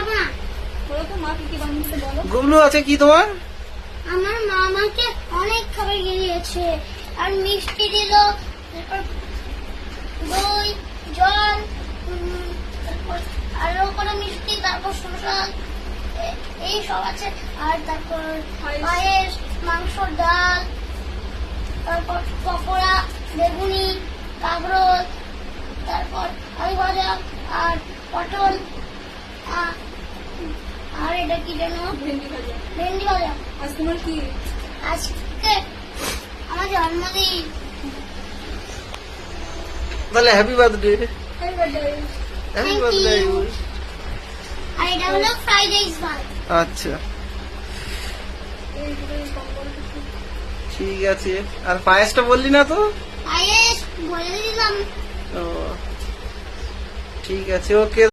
পারবো না। বলো তো মা কি কি বানিয়েছে বলো। গুবলু আছে কি তোমার? আমার মা আমাকে অনেক খাবার দিয়েছে, আর মিষ্টি দিল, তারপর দই, জল, তারপর আরো কোনো মিষ্টি, তারপর শসা, এই সব আছে। আর তারপর পায়েস, মাংস, ডাল, তারপর পকোড়া, বেগুনি, কাঁকরোল, তারপর আলু ভাজা, আর পটল, আর এটা কি যেন, ভেন্ডি ভাজা। ভেন্ডি ভাজা। আজ তোমার কি? আজকে আমার জন্মদিন। তাহলে happy birthday. Happy birthday. Happy Thank birthday. you. আর এটা হলো ফ্রাইড রাইস ভাত। আচ্ছা এই দুটো কম্বল কিছু। ঠিক আছে। আর পায়েসটা বললি না তো? পায়েস বলে দিলাম। ও ঠিক আছে, ওকে।